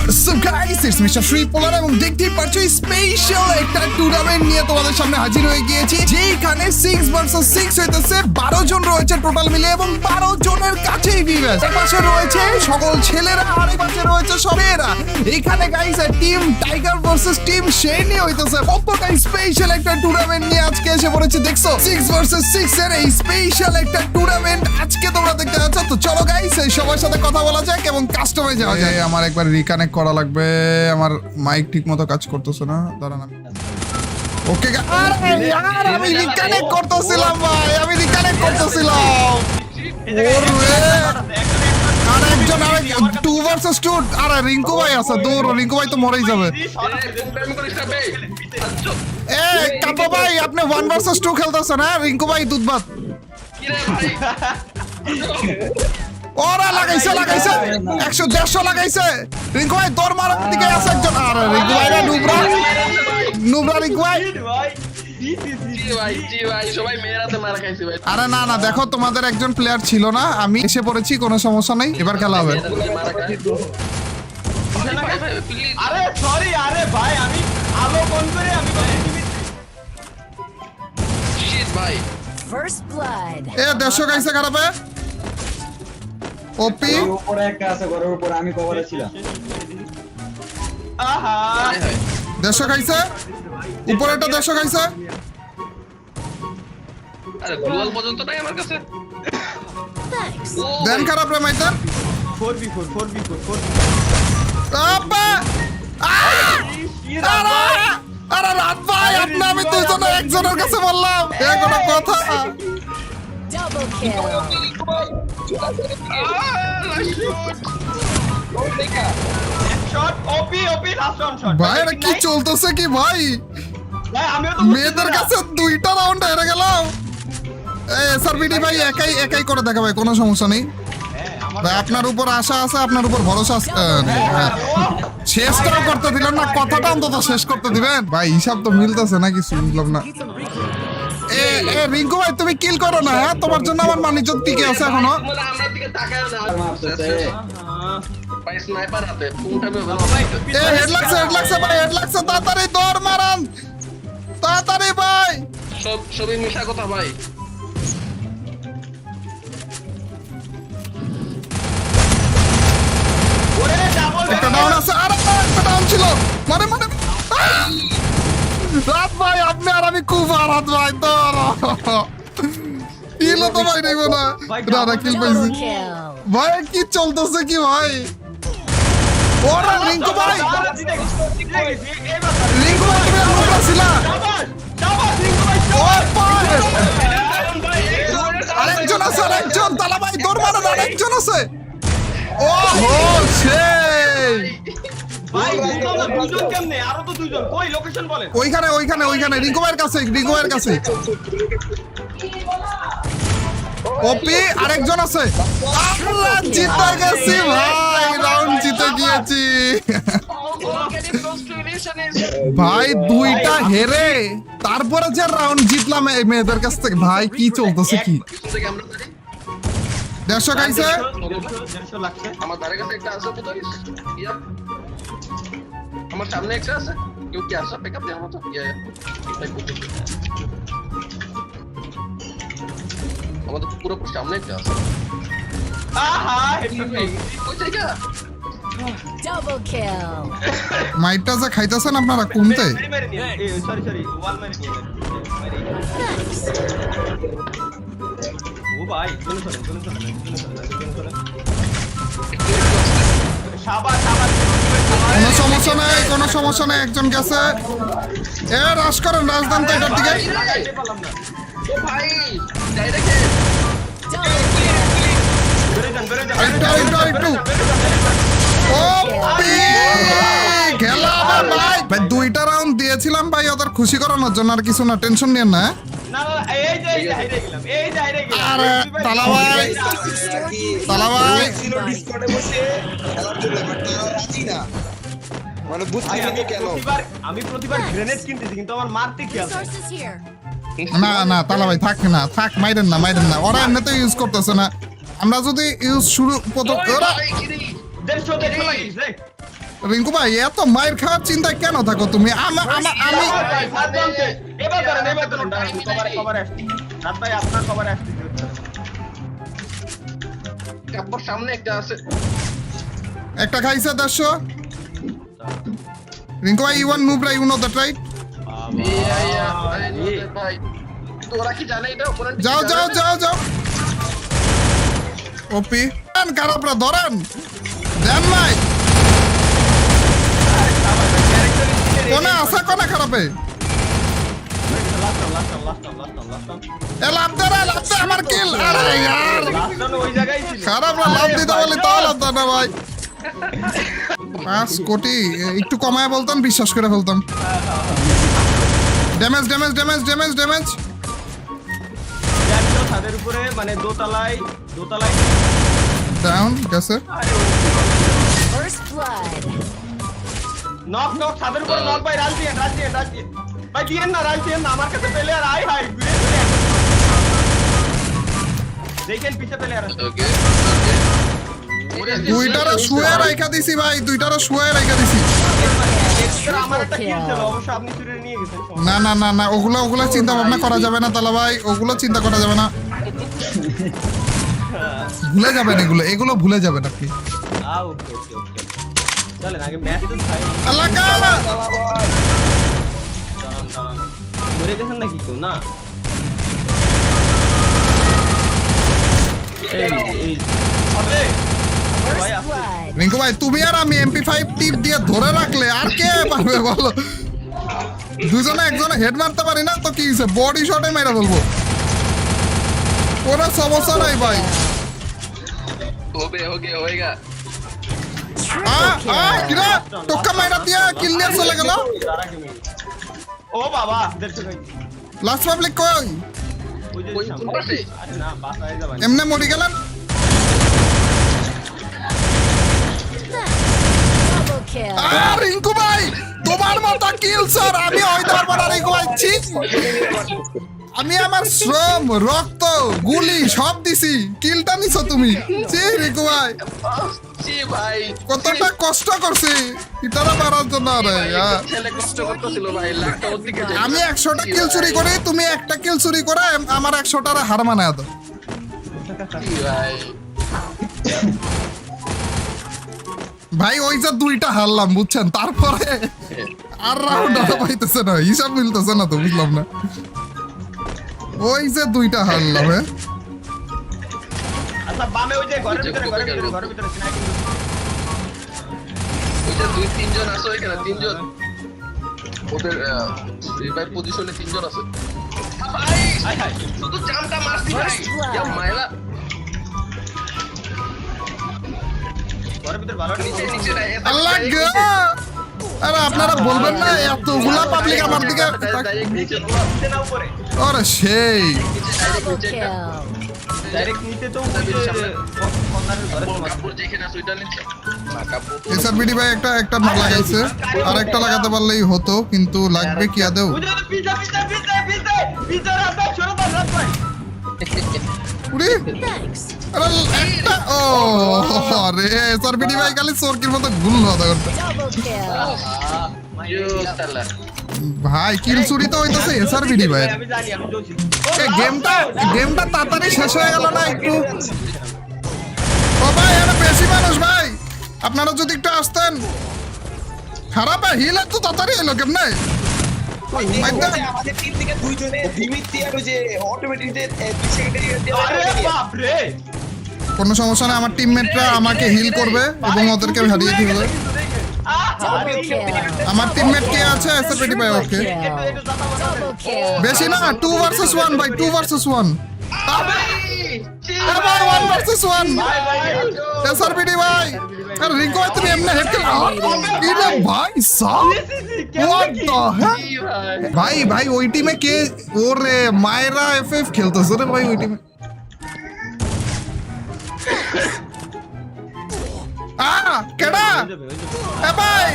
What's up guys, it's Mr. Shripolar এবং দেখতেই পাচ্ছ স্পেশাল একটা টুর্নামেন্ট নিয়ে তোমাদের সামনে হাজির হয়ে গিয়েছি, যেখানে 6 ভার্সেস 6 হইতেছে। 12 জন রয়েছে টোটাল মিলে এবং 12 জনের কাছেই ভিউয়ার্স। এক পাশে রয়েছে সকল ছেলেরা আর এক পাশে রয়েছে সব মেয়েরা। এখানে guys team tiger versus team শেনি হইতেছে। কতটা স্পেশাল একটা টুর্নামেন্ট নিয়ে আজকে এসে পড়েছে দেখছো। 6 ভার্সেস 6 এর এই স্পেশাল একটা টুর্নামেন্ট আজকে তোমরা দেখতে যাচ্ছ। তো চলো গাইস সবার সাথে কথা বলা যাক এবং কাস্টমাইজ যাওয়া যায়। আমার একবার রিকানেক্ট করা লাগবে, আমার মাইক ঠিক মতো কাজ করতেছে না, দাঁড়ান আমি ওকে আমি রিকানেক্ট করতেছিলাম ভাই, আমি রিকানেক্ট করতেছিলাম। আরে একজন আরে 2 ভার্সেস 2 আরে রিঙ্কু ভাই আছে, দূর রিঙ্কু ভাই তো মরেই যাবে। এ কাপো ভাই আপনি 1 ভার্সেস 2 খেলতেছেন না? রিঙ্কু ভাই দুধবাত ওরা লাগাইছে 100-150 লাগাইছে। রিঙ্কু ভাই তোর মারার দিকে আছে একজন। আরে রিঙ্কু ভাই না নুবরা রিঙ্কু ভাই। আরে না দেখো তোমাদের একজন প্লেয়ার ছিল না, আমি এসে পড়েছি, কোনো সমস্যা নেই, এবার খেলা হবে। আরে সরি, আরে ভাই আমি আলো বন্ধ করে আমি ভাই First blood. এ 150 গাইছে খারাপে ওপি উপরে একটা আছে, ঘরের উপরে আমি কভারে ছিলাম। আহা 150 গাইছে উপরে, একটা 150 গাইছে। আরে গ্লোবাল পর্যন্ত নাই আমার কাছে। Thanks. দেন খারাপ রে মাইতার 4v4 আপা আরে রাত ভাই আপনি আমি দুইজনে একজনের কাছে বললাম এ কোনো কথা। Double kill. শট ওপি লাস্ট শট ভাই এটা কি চলতেছে কি ভাই? ভাই আমিও তো মেয়েদের কাছে 2টা রাউন্ড হেরে গেলাম। এই এসআরবিডি ভাই একাই করে দেখা ভাই, কোনো সমস্যা নেই ভাই, আপনার উপর আশা আছে, আপনার উপর ভরসা আছে। শেষটাও করতে দিলেন না, কথাটা অন্তত শেষ করতে দিবেন ভাই। হিসাব তো মিলতেছে না, কিছু বুঝলাম না। এ রিঙ্কু ভাই তুমি কিল করো না, হ্যাঁ তোমার জন্য আমার মানিজ্জত টিকে আছে এখনো। তোমরা আমার দিকে তাকায় না। মারতেছে ভাই স্নাইপার হাতে কোনটা এ হেড লাগছে ভাই, হেড লাগছে, তাড়াতাড়ি দৌড় মারান তাড়াতাড়ি ভাই। সবই মিশা কথা ভাই। ওরে ডাবল একটা ডাউন আছে, আরে একটা ডাউন ছিল, মানে রাত ভাই আপনি আর আমি খুব রাত ভাই তোর কিলো তো ভাই নেব না, দাদা কিল পাইছি Double kill. ভাই। কি চলতেছে কি ভাই? ওরে রিঙ্কু ভাই, রিঙ্কু ভাই তুমি আমার কাছে ছিলা। ও ভাই আরেকজন আছে, আরেকজন তালা ভাই দৌড় মারেন, আরেকজন আছে। ও হো সেই ভাই দুজন কেমনে? আরো তো দুজন, কই লোকেশন বলেন। ওইখানে রিঙ্কু ভাইয়ের কাছে ওপি আরেকজন আছে। আমরা জিতে গেছি ভাই, রাউন্ড জিতে গিয়েছি ভাই, 2টা হেরে তারপরে যে রাউন্ড জিতলাম এই মেয়েদের কাছ থেকে। ভাই কি চলতেছে কি? 150 গাইছে 150 লাগছে। আমার ধারে কাছে একটা আছে বোধহয়। আমার সামনে একটা আছে, কেউ কি আসা পিকআপ দেওয়ার মতো? আমাদের তো পুরো সামনে একটা আছে। আহা হেডশট নেই। ওই জায়গা Double kill. মাইটটা যে খাইতেছেন আপনারা কোনতে? সরি ওয়াল মারি Thanks. ও ভাই চলে শাবাশ কোনো সমস্যা নেই, একজন গেছে। এ রাশ করেন, রাজধান তো এটার দিকে। পেলাম না। ও ভাই ডাইরেক্ট একটু ও খেলা ভাই 2টা রাউন্ড দিয়েছিলাম ভাই ওদের খুশি করানোর জন্য, আর কিছু না, টেনশন নিয়েন না। না এই যে হাইরে গেলাম আরে তালা ভাই ছিল ডিসকর্ডে বসে খেলার জন্য, বাট তারা রাজি না, মানে বুঝতে ভাই, না কেন। আমি প্রতিবার গ্রেনেড কিনতেছি কিন্তু আমার মারতে খেয়াল নাই। Resources here. না তালা ভাই থাক মাইরেন না, ওরা এমনিতে ইউজ করতেছে না। আমরা যদি ইউজ শুরু প্রথম ওরা 150 লাগিস রে। রিঙ্কু ভাই এত মায়ের খাওয়ার চিন্তায় কেন থাকো তুমি আমি ভাই, সাতজন কে? এবার ধরেন, কভারে আসছি। রাত ভাই, আপনার কভারে আসছি। কাপড় সামনে একটা আছে। একটা খাইছে 150 রিঙ্কু ভাই you want move right you know that right ভাই তোরা কি জানে এটা opponent কি যাও জানে? যাও যাও যাও ওপি খারাপরা ধরেন দেন ভাই কোনা আসা কোনা খারাপে এ লাভ দে রে, লাভ দে আমার কিল আরে यार ওই জায়গায় ছিল। খারাপরা লাভ দিতে বলি তাও লাভ দেয় না ভাই 5 কোটি একটু কমায় বলতাম বিশ্বাস করে ফেলতাম damage damage damage damage damage যাচ্ছিল ছাদের উপরে, মানে দোতলায়। ডাউন গেছে First blood. নক ছাদের উপরে নক ভাই, রাজ দিয়ে ভাই, দিয়েন না, রাজ দিয়েন না, আমার কাছে পেলে আর আই হাই ঘুরে দেখেন পিছে পেলে আর ওকে দুইটারও শুয়ে রাইখা দিছি ভাই দুইটারও শুয়ে রাইখা দিছি আমার একটা কিল ছিল, অবশ্য আপনি চুরি নিয়ে গেছেন। না না না না ওগুলো চিন্তা ভাবনা করা যাবে না তালা ভাই ওগুলো চিন্তা করা যাবে না ভুলে যাবেন এগুলো ভুলে যাবেন আপনি ওকে চলেন আগে ম্যাচ তো খাই। আল্লাহ কালা দাঁড়ান। মরে গেছেন নাকি কেউ? না এই হবে ভাই First আপনি blood. রিঙ্কু ভাই তুমি আর আমি MP5 টিপ দিয়ে ধরে রাখলে আর কে পারবে বলো দুজনে একজনে হেড মারতে পারি না তো কি হইছে বডি শটে মেরে বলবো কোনো সমস্যা নাই ভাই होएगा কিরা টোকা মাইরা দিয়া কিলিয়ার চলে গেল ও বাবা 150 ভাই লাস্ট পাবলিক কই ওই যে ওই কোন পাশে? আরে না বাসায় যাবেন এমনে মরি গেলেন Double kill. রিঙ্কু ভাই তোমার মতো কিল স্যার আমি হইতে পারবো না রিঙ্কু ভাই ছি আমি আমার শ্রম রক্ত গুলি সব দিছি কিলটা নিছো তুমি ছি রিঙ্কু ভাই জি ভাই কতটা কষ্ট করছি ইতারা মারার জন্য রে ছেলে কষ্ট করতেছিল ভাই লাখটা ওর দিকে যায়। আমি 100টা কিল চুরি করি তুমি একটা কিল চুরি করে আমার 100টার হার মানায় দাও জি ভাই ভাই ওই যে দুইটা হারলাম বুঝছেন তারপরে আর রাউন্ড আর পাইতেছে না হিসাব মিলতেছে না তো বুঝলাম না ওই যে দুইটা হারলাম আচ্ছা বামে ওই যে ঘরের ভিতরে স্নাইপিং ওই যে 2-3 জন আছে ওইখানে 3 জন ওদের রিভাইভ পজিশনে 3 জন আছে ভাই হাই হাই শুধু জামটা মারছি ভাই First blood. ইয়া মাইলা ঘরের ভিতরে ভালো নিচে নাই আল্লাহ গো আরে আপনারা বলবেন না এতগুলা পাবলিক আমার দিকে ডাইরেক্ট নিচে নিচে না উপরে আরে সেই Double kill. ডাইরেক্ট নিচে তো ওই যে কর্নারের ঘরে কাপড় যেখানে আছে ওইটা নিচে না কাপড় তো এসআর বিডি ভাই একটা লাগাইছে আর একটা লাগাতে পারলেই হতো কিন্তু লাগবে কি আদেও ওই যে পিছে রাস্তা ছোট রাস্তা ভাই উড়ি Thanks. আরে একটা ও আরে এসআর বিডি ভাই খালি চোরকির মতো গুল হতো Double kill. ইউ তালা ভাই কিল চুরি তো হইতাছে এসআর বিডি ভাই আমি জানি আমি জ্বলছি এই গেমটা তাড়াতাড়ি শেষ হয়ে গেল না একটু ও ভাই আরে বেশি মানুষ ভাই আপনারা যদি একটু আসতেন খারাপ হিল এত তাড়াতাড়ি এলো কেমনে আমাদের টিম থেকে দুইজনে দিমিত্রি আর ওই যে অটোমেটিক যে 2 সেকেন্ডের আরে বাপ রে কোনো সমস্যা নেই আমার টিমমেটরা আমাকে হিল করবে এবং ওদেরকে হারিয়ে দিবে Double kill. আমার টিমমেট কে আছে এসআর বিডি ভাই ওকে Double kill. বেশি না 2 ভার্সেস 1 ভাই 2 ভার্সেস 1 আবার 1 ভার্সেস 1 এসআর বিডি ভাই আর রিঙ্কু ভাই তুমি এমনি হেড খেলা কি রে ভাই সাব হোয়াট দ্য হেক জি ভাই ভাই ওই টিমে কে ওরে মায়রা এফএফ খেলতেছে রে ভাই ওই টিমে কেডা এ ভাই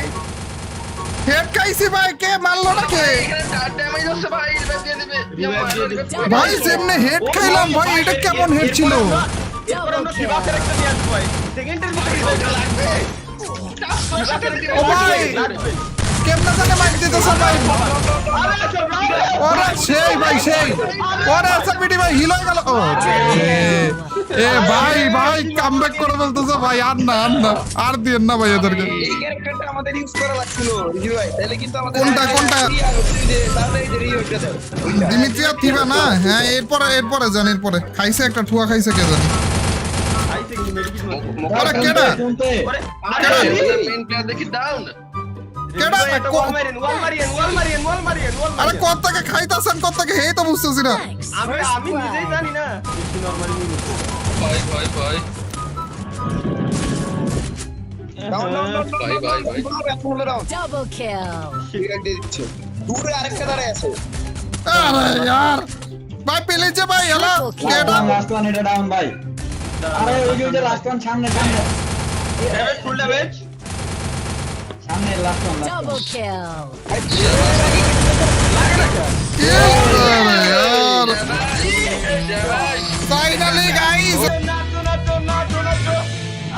হেড খাইছি ভাই কে মারলো না কে এখানে চার ড্যামেজ আছে ভাই রিভাইভ দিয়ে দিবে Revive দিয়ে দিবে। ভাই যেমনে হেড খাইলাম ভাই এটা কেমন হেড ছিল এরপর আমরা শিবাসের একটা নিয়ে আসবো ভাই সেকেন্ডের ভিতরে লাগবে ও ভাই কেমনে জানে মাইক দিতেছে ভাই ওরে সেই ভাই সেই ওরে এসএমবিডি ভাই হিল হয়ে গেল ও এ ভাই ভাই কামব্যাক করে বলতেছে ভাই আর না আর দিয়েন না ভাই এদেরকে এই ক্যারেক্টারটা আমাদের ইউজ করা লাগছিল রিজু ভাই তাহলে কিন্তু আমাদের কোনটা? তাহলে এই যে রিওটা দাও দিমিত্রিয়া থিবা না হ্যাঁ এরপরে জান এরপরে খাইছে একটা ঠুয়া খাইছে কে জানি আইছে কি মেডিকেট আরে কেডা মেন প্লেয়ার দেখি ডাউন কেডা ওয়াল মারিয়েন আরে কতকে খাইতাছেন কতকে হেই তো বুঝতেছি না Thanks. আমি নিজেই জানি না বেশি নরমালি ভাই ডাউন ভাই ডাউন Double kill. ঠিক দিয়ে দিচ্ছে দূরে আরেকটা দাঁড়ায় আছে আরে यार ভাই পেলেছে ভাই হ্যালো কেডা লাস্ট ওয়ান এটা ডাউন ভাই আরে ওই যে লাস্ট ওয়ান সামনে ড্যামেজ ফুল ড্যামেজ সামনে লাস্ট ওয়ান Double kill. এ